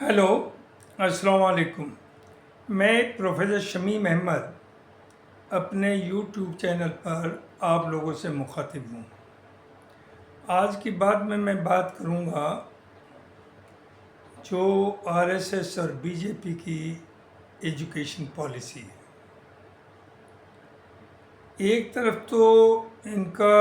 Hello, अस्सलाम वालेकुम। मैं प्रोफेसर शमीम अहमद अपने यूट्यूब चैनल पर आप लोगों से मुखातिब हूँ। आज की बात में मैं बात करूँगा जो आरएसएस और बीजेपी की एजुकेशन पॉलिसी है। एक तरफ तो इनका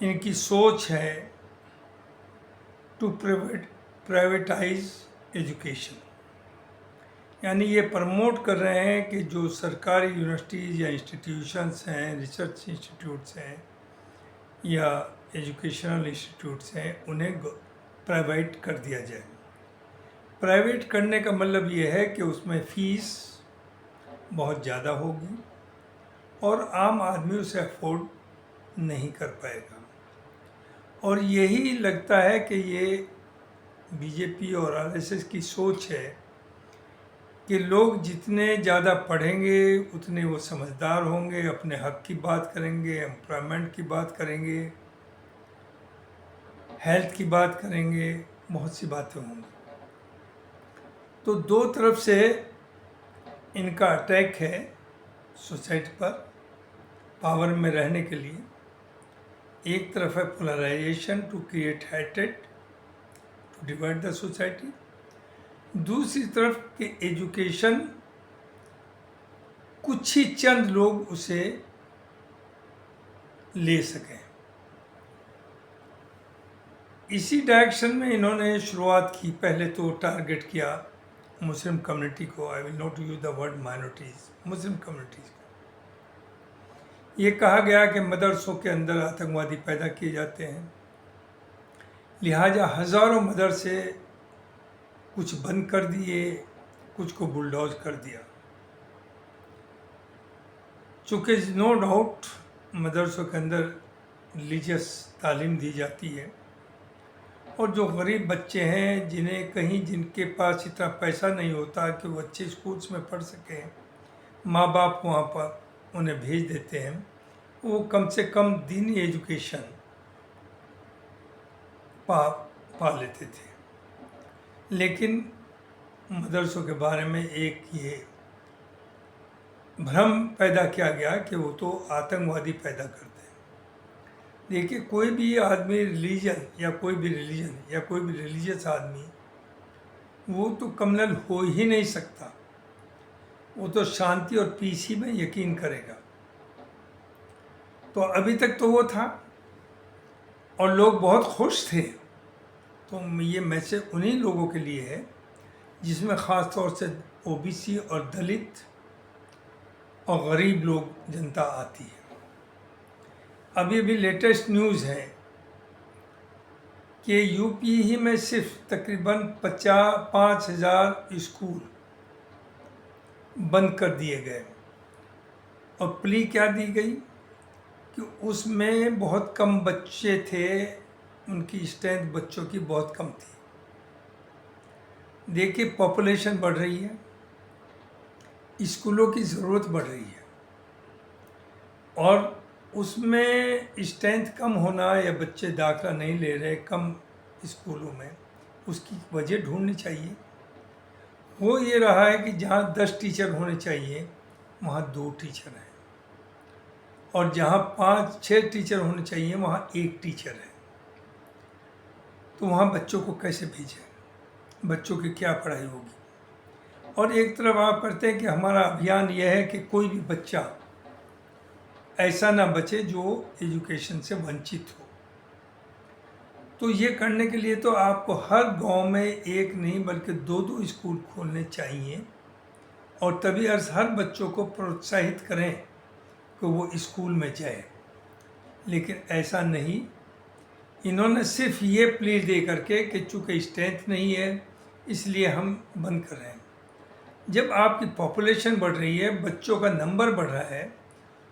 इनकी सोच है टू प्राइवेटाइज एजुकेशन, यानी ये प्रमोट कर रहे हैं कि जो सरकारी यूनिवर्सिटीज़ या इंस्टीट्यूशंस हैं, रिसर्च इंस्टीट्यूट्स हैं या एजुकेशनल इंस्टीट्यूट्स हैं, उन्हें प्राइवेट कर दिया जाए। प्राइवेट करने का मतलब ये है कि उसमें फ़ीस बहुत ज़्यादा होगी और आम आदमी उसे अफोर्ड नहीं कर पाएगा। और यही लगता है कि ये बीजेपी और आरएसएस की सोच है कि लोग जितने ज़्यादा पढ़ेंगे उतने वो समझदार होंगे, अपने हक की बात करेंगे, एम्प्लॉयमेंट की बात करेंगे, हेल्थ की बात करेंगे, बहुत सी बातें होंगी। तो दो तरफ से इनका अटैक है सोसाइटी पर पावर में रहने के लिए। एक तरफ है polarisation to create hatred, to divide the society. दूसरी तरफ के एजुकेशन कुछ ही चंद लोग उसे ले सकें। इसी डायरेक्शन में इन्होंने शुरुआत की। पहले तो टारगेट किया मुस्लिम कम्युनिटी को, I will not use the word minorities, Muslim communities को। ये कहा गया कि मदरसों के अंदर आतंकवादी पैदा किए जाते हैं, लिहाजा हज़ारों मदरसे कुछ बंद कर दिए, कुछ को बुलडोज कर दिया। चूँकि नो डाउट मदरसों के अंदर रिलीजियस तालीम दी जाती है और जो गरीब बच्चे हैं जिनके पास इतना पैसा नहीं होता कि वो अच्छे स्कूल्स में पढ़ सकें, माँ बाप वहाँ पर उन्हें भेज देते हैं, वो कम से कम दीनी एजुकेशन पा लेते थे। लेकिन मदरसों के बारे में एक ये भ्रम पैदा किया गया कि वो तो आतंकवादी पैदा करते हैं। देखिए, कोई भी आदमी रिलीजन या कोई भी रिलीजियस आदमी वो तो कम्युनल हो ही नहीं सकता। वो तो शांति और पीस ही में यकीन करेगा। तो अभी तक तो वो था और लोग बहुत खुश थे। तो ये मैसेज उन्हीं लोगों के लिए है जिसमें ख़ास तौर से ओबीसी और दलित और गरीब लोग जनता आती है। अभी अभी लेटेस्ट न्यूज़ है कि यूपी ही में सिर्फ तकरीबन 5,000 स्कूल बंद कर दिए गए और प्ली क्या दी गई कि उसमें बहुत कम बच्चे थे, उनकी स्ट्रेंथ बच्चों की बहुत कम थी। देखिए, पॉपुलेशन बढ़ रही है, स्कूलों की ज़रूरत बढ़ रही है और उसमें स्ट्रेंथ कम होना या बच्चे दाखिला नहीं ले रहे कम स्कूलों में, उसकी वजह ढूंढनी चाहिए। हो ये रहा है कि जहाँ 10 टीचर होने चाहिए वहाँ 2 टीचर हैं और जहाँ 5-6 टीचर होने चाहिए वहाँ 1 टीचर है। तो वहाँ बच्चों को कैसे भेजें, बच्चों की क्या पढ़ाई होगी। और एक तरफ आप करते हैं कि हमारा अभियान यह है कि कोई भी बच्चा ऐसा ना बचे जो एजुकेशन से वंचित हो। तो ये करने के लिए तो आपको हर गांव में एक नहीं बल्कि 2-2 स्कूल खोलने चाहिए और तभी हर बच्चों को प्रोत्साहित करें कि वो स्कूल में जाए। लेकिन ऐसा नहीं, इन्होंने सिर्फ ये प्ली दे करके कि चूँकि स्ट्रेंथ नहीं है इसलिए हम बंद कर रहे हैं। जब आपकी पॉपुलेशन बढ़ रही है, बच्चों का नंबर बढ़ रहा है,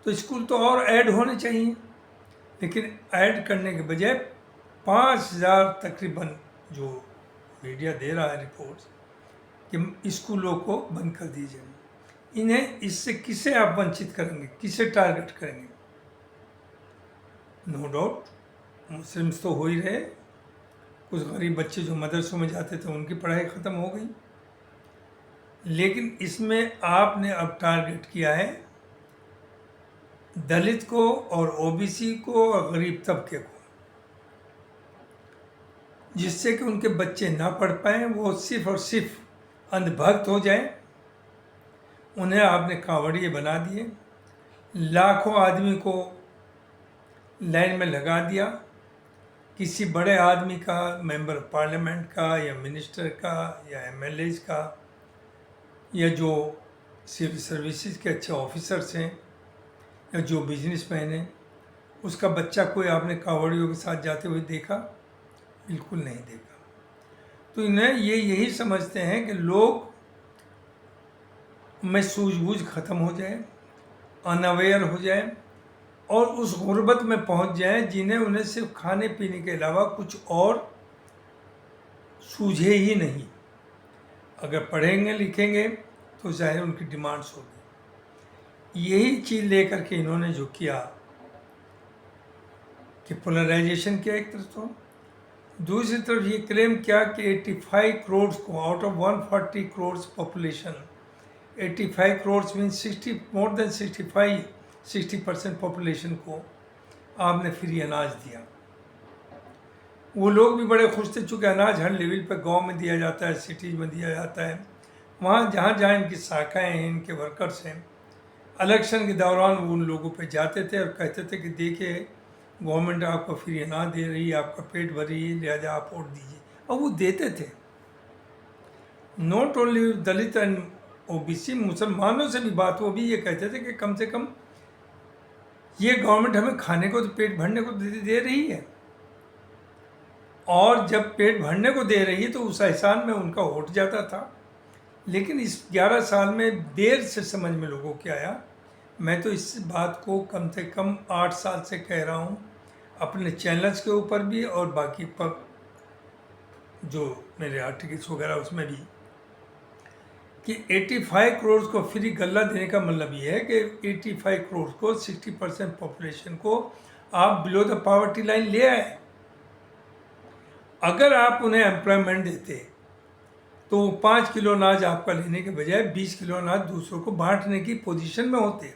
तो स्कूल तो और ऐड होने चाहिए। लेकिन ऐड करने के बजाय 5,000 तकरीबन जो मीडिया दे रहा है रिपोर्ट्स कि स्कूलों को बंद कर दीजिए। इन्हें इससे किसे आप वंचित करेंगे, किसे टारगेट करेंगे? नो डाउट मुस्लिम्स तो हो ही रहे, कुछ गरीब बच्चे जो मदरसों में जाते थे उनकी पढ़ाई ख़त्म हो गई। लेकिन इसमें आपने अब टारगेट किया है दलित को और ओबीसी को और गरीब तबके को, जिससे कि उनके बच्चे ना पढ़ पाएँ, वो सिर्फ और सिर्फ अंधभक्त हो जाए। उन्हें आपने कांवड़िए बना दिए, लाखों आदमी को लाइन में लगा दिया। किसी बड़े आदमी का, मेंबर पार्लियामेंट का या मिनिस्टर का या एमएलएज का या जो सिविल सर्विसेज के अच्छे ऑफिसर्स हैं या जो बिजनेसमैन हैं, उसका बच्चा कोई आपने कांवड़ियों के साथ जाते हुए देखा? बिल्कुल नहीं देखा। तो इन्हें यही समझते हैं कि लोग में सूझबूझ ख़त्म हो जाए, अनअवेयर हो जाए और उस गुर्बत में पहुंच जाए जिन्हें उन्हें सिर्फ खाने पीने के अलावा कुछ और सूझे ही नहीं। अगर पढ़ेंगे लिखेंगे तो ज़ाहिर उनकी डिमांड्स होगी। यही चीज़ लेकर के इन्होंने जो किया कि पोलराइजेशन किया एक तरफ, तो दूसरी तरफ ये क्लेम किया कि 85 करोड़ को out of 140 crore population, 85 crore mean more than 60% population को आपने फ्री अनाज दिया। वो लोग भी बड़े खुश थे, चूँकि अनाज हर लेवल पर गांव में दिया जाता है, सिटीज़ में दिया जाता है, वहाँ जहाँ जहाँ इनकी शाखाएँ हैं, इनके वर्कर्स हैं, इलेक्शन के दौरान वो उन लोगों पे जाते थे और कहते थे कि देखिए गवर्नमेंट आपको फ्री अनाज दे रही है, आपका पेट भर रही है, लिहाजा आप वोट दीजिए। और वो देते थे। Not only Dalit and OBC, मुसलमानों से भी बात, वो भी ये कहते थे कि कम से कम ये गवर्नमेंट हमें खाने को तो, पेट भरने को दे रही है, और जब पेट भरने को दे रही है तो उस एहसान में उनका वोट जाता था। लेकिन इस 11 साल में देर से समझ में लोगों के आया। मैं तो इस बात को कम से कम 8 साल से कह रहा हूँ, अपने चैनल्स के ऊपर भी और बाकी पर जो मेरे आर्टिकल्स वगैरह उसमें भी, कि 85 करोड़ को फ्री गल्ला देने का मतलब ये है कि 85 करोड़ को, 60% पॉपुलेशन को आप बिलो द पॉवर्टी लाइन ले आए। अगर आप उन्हें एम्प्लॉयमेंट देते तो 5 किलो अनाज आपका लेने के बजाय 20 किलो अनाज दूसरों को बांटने की पोजीशन में होते।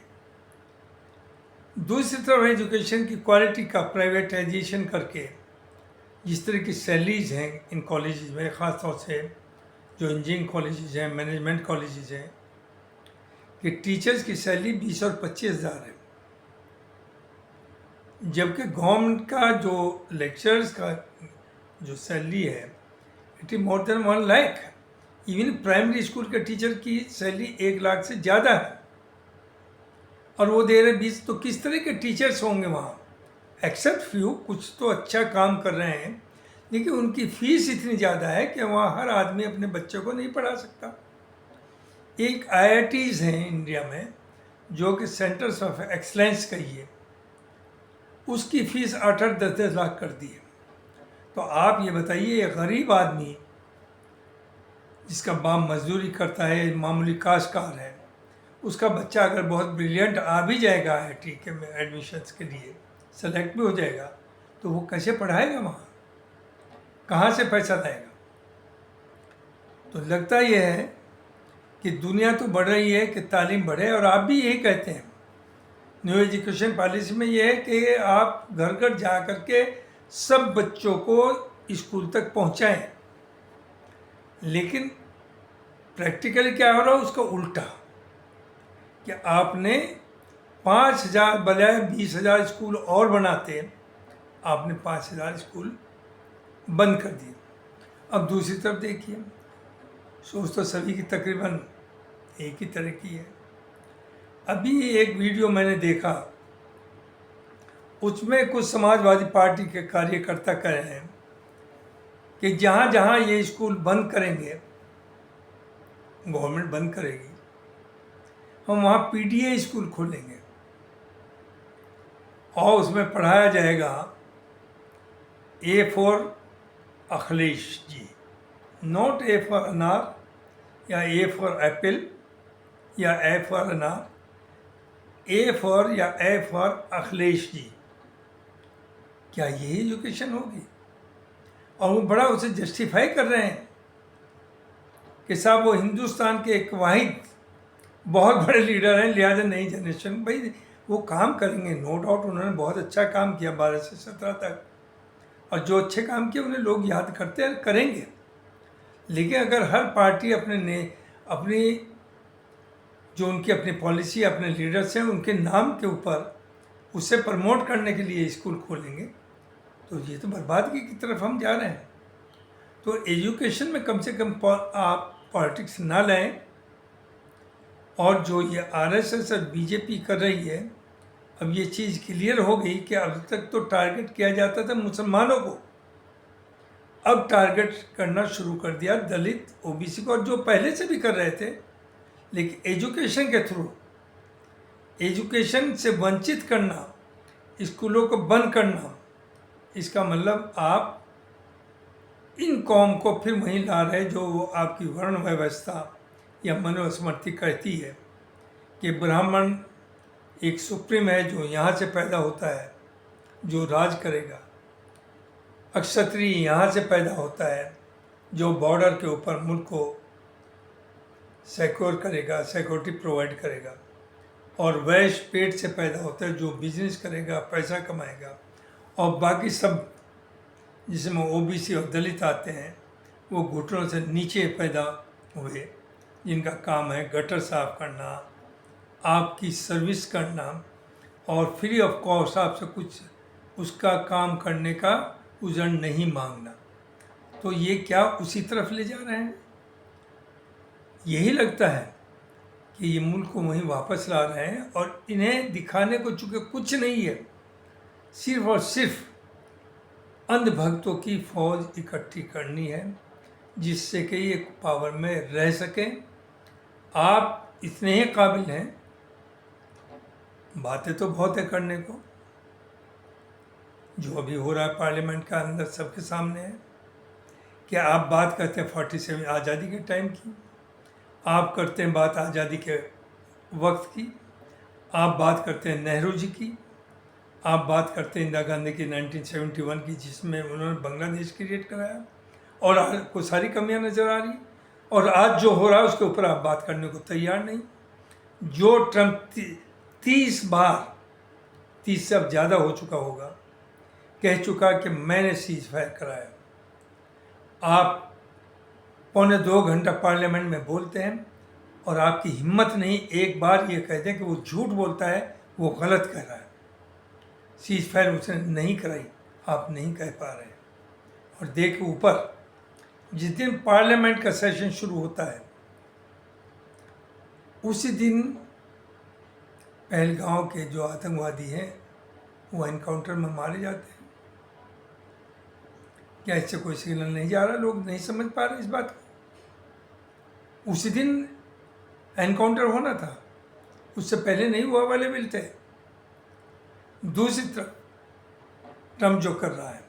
दूसरी तरफ एजुकेशन की क्वालिटी का प्राइवेटाइजेशन करके जिस तरह की सैलरीज हैं इन कॉलेजेस में, ख़ास तौर से जो इंजीनियरिंग कॉलेजेस हैं, मैनेजमेंट कॉलेजेस हैं, कि टीचर्स की सैलरी 20 और 25 हज़ार है, जबकि गवर्नमेंट का जो लेक्चरर्स का जो सैलरी है it is more than 1 lakh. Even primary school के टीचर की सैलरी 1 लाख से ज़्यादा है, और वो दे रहे 20। तो किस तरह के टीचर्स होंगे वहाँ? एक्सेप्ट फ्यू, कुछ तो अच्छा काम कर रहे हैं, लेकिन उनकी फ़ीस इतनी ज़्यादा है कि वहाँ हर आदमी अपने बच्चों को नहीं पढ़ा सकता। एक IITs हैं इंडिया में जो कि सेंटर्स ऑफ एक्सलेंस कहिए, उसकी फ़ीस 8-8, 10-10 लाख कर दी है। तो आप ये बताइए, एक गरीब आदमी जिसका बाप मजदूरी करता है, मामूली काश्तकार है, उसका बच्चा अगर बहुत ब्रिलियंट आ भी जाएगा IIT के में एडमिशन्स के लिए, सेलेक्ट भी हो जाएगा, तो वो कैसे पढ़ाएगा वहाँ? कहाँ से पैसा लाएगा? तो लगता यह है कि दुनिया तो बढ़ रही है कि तालीम बढ़े, और आप भी यही कहते हैं। न्यू एजुकेशन पॉलिसी में यह है कि आप घर घर जा कर के सब बच्चों को स्कूल तक पहुंचाएं, लेकिन प्रैक्टिकली क्या हो रहा है उसका उल्टा, कि आपने 5,000 बजाय 20,000 स्कूल और बनाते, आपने 5,000 स्कूल बंद कर दिए। अब दूसरी तरफ देखिए, सोच तो सभी की तकरीबन एक ही तरह की है। अभी एक वीडियो मैंने देखा, उसमें कुछ समाजवादी पार्टी के कार्यकर्ता कह रहे हैं कि जहाँ जहाँ ये स्कूल बंद करेंगे, गवर्नमेंट बंद करेगी, हम वहाँ PTA स्कूल खोलेंगे और उसमें पढ़ाया जाएगा A for Akhilesh ji, not A for anar या A फॉर एप्पल या A for anar, A for या A फॉर अखिलेश जी। क्या यही एजुकेशन होगी? और वो बड़ा उसे जस्टिफाई कर रहे हैं कि साहब वो हिंदुस्तान के एक वाहिद बहुत बड़े लीडर हैं, लिहाजा नई जनरेशन भाई वो काम करेंगे। नो डाउट उन्होंने बहुत अच्छा काम किया 12 से 17 तक, और जो अच्छे काम किए उन्हें लोग याद करते हैं, करेंगे। लेकिन अगर हर पार्टी अपनी जो उनकी अपनी पॉलिसी, अपने लीडर्स हैं, उनके नाम के ऊपर उसे प्रमोट करने के लिए स्कूल खोलेंगे, तो ये तो बर्बादी की तरफ हम जा रहे हैं। तो एजुकेशन में कम से कम आप पॉलिटिक्स ना लाएं। और जो ये आरएसएस और बीजेपी कर रही है, अब ये चीज़ क्लियर हो गई कि अब तक तो टारगेट किया जाता था मुसलमानों को, अब टारगेट करना शुरू कर दिया दलित, ओबीसी को, और जो पहले से भी कर रहे थे। लेकिन एजुकेशन के थ्रू, एजुकेशन से वंचित करना, स्कूलों को बंद करना, इसका मतलब आप इन कौम को फिर वहीं ला रहे जो आपकी वर्ण व्यवस्था या मनुस्मृति कहती है कि ब्राह्मण एक सुप्रीम है जो यहाँ से पैदा होता है, जो राज करेगा। क्षत्रिय यहाँ से पैदा होता है जो बॉर्डर के ऊपर मुल्क को सिक्योर करेगा, सिक्योरिटी प्रोवाइड करेगा। और वैश्य पेट से पैदा होता है जो बिजनेस करेगा, पैसा कमाएगा। और बाकी सब जिसमें ओबीसी और दलित आते हैं वो घुटनों से नीचे पैदा हुए, जिनका काम है गटर साफ करना, आपकी सर्विस करना, और फ्री ऑफ कॉस्ट आपसे कुछ उसका काम करने का उजर नहीं मांगना। तो ये क्या उसी तरफ ले जा रहे हैं? यही लगता है कि ये मुल्क को वहीं वापस ला रहे हैं। और इन्हें दिखाने को चूँकि कुछ नहीं है, सिर्फ और सिर्फ अंधभक्तों की फौज इकट्ठी करनी है, जिससे कि ये पावर में रह सकें। आप इतने ही काबिल हैं, बातें तो बहुत है करने को। जो अभी हो रहा है पार्लियामेंट का अंदर सबके सामने है कि आप बात करते हैं 47 आज़ादी के टाइम की, आप करते हैं बात आज़ादी के वक्त की, आप बात करते हैं नेहरू जी की, आप बात करते हैं इंदिरा गांधी की 1971 की, जिसमें उन्होंने बांग्लादेश क्रिएट कराया, और को सारी कमियां नज़र आ रही। और आज जो हो रहा है उसके ऊपर आप बात करने को तैयार नहीं। जो ट्रम्प 30 बार, 30 से अब ज़्यादा हो चुका होगा, कह चुका कि मैंने सीज फायर कराया। आप पौने 2 घंटा पार्लियामेंट में बोलते हैं और आपकी हिम्मत नहीं एक बार ये कह दें कि वो झूठ बोलता है, वो गलत कह रहा है। सीज फायर उसने नहीं कराई, आप नहीं कह पा रहे हैं। और देखो ऊपर, जिस दिन पार्लियामेंट का सेशन शुरू होता है उसी दिन पहलगांव के जो आतंकवादी हैं वो एनकाउंटर में मारे जाते हैं। क्या इससे कोई सिग्नल नहीं जा रहा? लोग नहीं समझ पा रहे इस बात को। उसी दिन एनकाउंटर होना था, उससे पहले नहीं हुआ वाले बिल थे। दूसरी तरफ ट्रम्प जो कर रहा है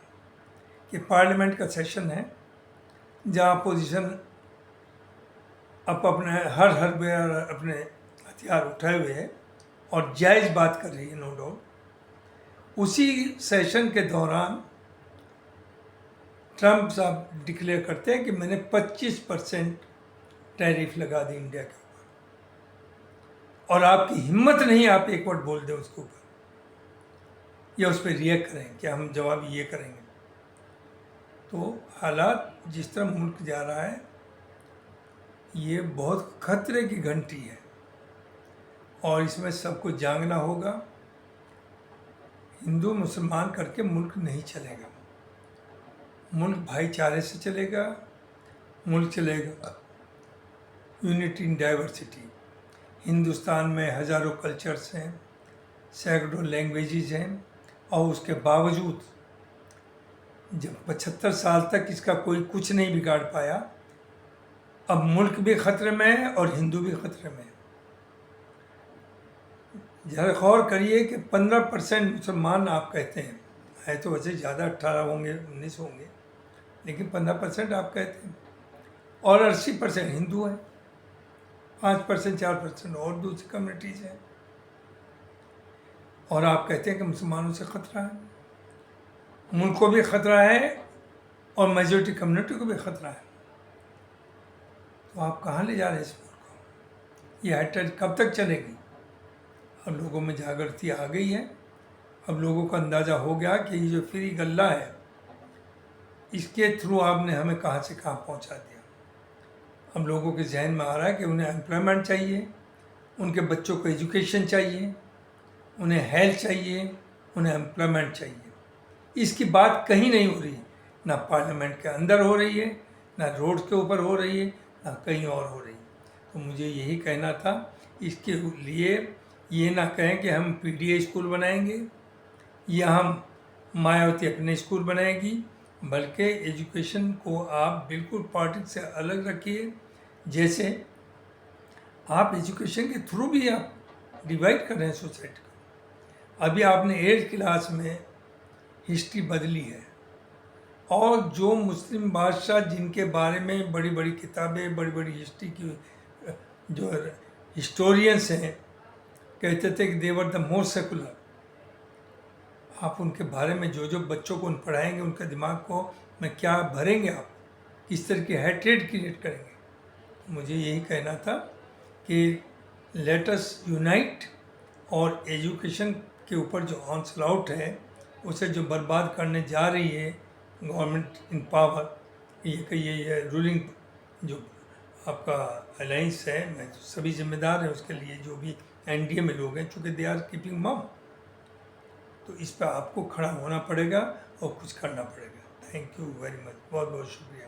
कि पार्लियामेंट का सेशन है जहाँ अपोजिशन अपने हर बेर अपने हथियार उठाए हुए है और जायज़ बात कर रही है, नो डाउट। उसी सेशन के दौरान ट्रम्प साहब डिक्लेयर करते हैं कि मैंने 25% टैरिफ लगा दी इंडिया के ऊपर, और आपकी हिम्मत नहीं आप एक वर्ड बोल दें उसके ऊपर या उस पर रिएक्ट करें कि हम जवाब ये करेंगे। तो हालात जिस तरह मुल्क जा रहा है ये बहुत खतरे की घंटी है, और इसमें सबको जागना होगा। हिंदू मुसलमान करके मुल्क नहीं चलेगा। मुल्क भाईचारे से चलेगा, मुल्क चलेगा यूनिटी इन डाइवर्सिटी। हिंदुस्तान में हज़ारों कल्चर्स हैं, सैकड़ों लैंग्वेजेस हैं, और उसके बावजूद जब 75 साल तक इसका कोई कुछ नहीं बिगाड़ पाया, अब मुल्क भी ख़तरे में है और हिंदू भी ख़तरे में है। ज़रा गौर करिए कि 15% मुसलमान आप कहते हैं, है तो वैसे ज़्यादा 18 होंगे 19 होंगे, लेकिन 15% आप कहते हैं, और 80% हिंदू हैं, 5% 4% और दूसरी कम्युनिटीज़ हैं, और आप कहते हैं कि मुसलमानों से ख़तरा है। मुल्क को भी ख़तरा है और मेजॉरिटी कम्युनिटी को भी ख़तरा है। तो आप कहाँ ले जा रहे हैं स्कूल को? ये हेट्रेड कब तक चलेगी? अब लोगों में जागृति आ गई है। अब लोगों को अंदाज़ा हो गया कि ये जो फ्री गल्ला है, इसके थ्रू आपने हमें कहाँ से कहाँ पहुँचा दिया। अब लोगों के जहन में आ रहा है कि उन्हें एम्प्लॉयमेंट चाहिए, उनके बच्चों को एजुकेशन चाहिए, उन्हें हेल्थ चाहिए, उन्हें एम्प्लॉयमेंट चाहिए। इसकी बात कहीं नहीं हो रही, ना पार्लियामेंट के अंदर हो रही है, ना रोड के ऊपर हो रही है, ना कहीं और हो रही है। तो मुझे यही कहना था, इसके लिए ये ना कहें कि हम पीडीए स्कूल बनाएंगे या हम मायावती अपने स्कूल बनाएगी, बल्कि एजुकेशन को आप बिल्कुल पार्टी से अलग रखिए। जैसे आप एजुकेशन के थ्रू भी आप डिवाइड कर रहे हैं सोसाइटी को। अभी आपने 8th क्लास में हिस्ट्री बदली है, और जो मुस्लिम बादशाह जिनके बारे में बड़ी बड़ी किताबें, बड़ी बड़ी हिस्ट्री की जो हिस्टोरियंस हैं कहते थे कि देवर द मोर सेकुलर, आप उनके बारे में जो जो बच्चों को पढ़ाएंगे, उनके दिमाग को में क्या भरेंगे, आप किस तरह की हेट्रेड क्रिएट करेंगे। मुझे यही कहना था कि लेट अस यूनाइट, और एजुकेशन के ऊपर जो ऑनस्लाउट है उसे जो बर्बाद करने जा रही है गवर्नमेंट इन पावर, ये रूलिंग जो आपका अलाइंस है, मैं तो सभी जिम्मेदार हैं उसके लिए, जो भी एनडीए में लोग हैं, चूँकि दे आर कीपिंग मम। तो इस पर आपको खड़ा होना पड़ेगा और कुछ करना पड़ेगा। थैंक यू वेरी मच, बहुत बहुत शुक्रिया।